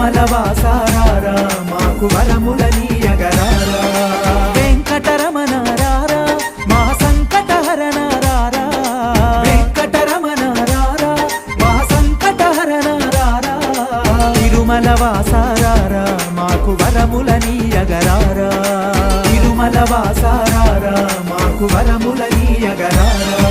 తిరుమల వాసారారా మాకు వరములనీయగరారా వెంకటరమణ రారా మా సంకటహరణ రారా వెంకటరమణ రారా మా సంకటహరణ రారా తిరుమల వాసారారా మాకు వరములనీయగరారా తిరుమల వాసారారా మాకు వరములనీయగరారా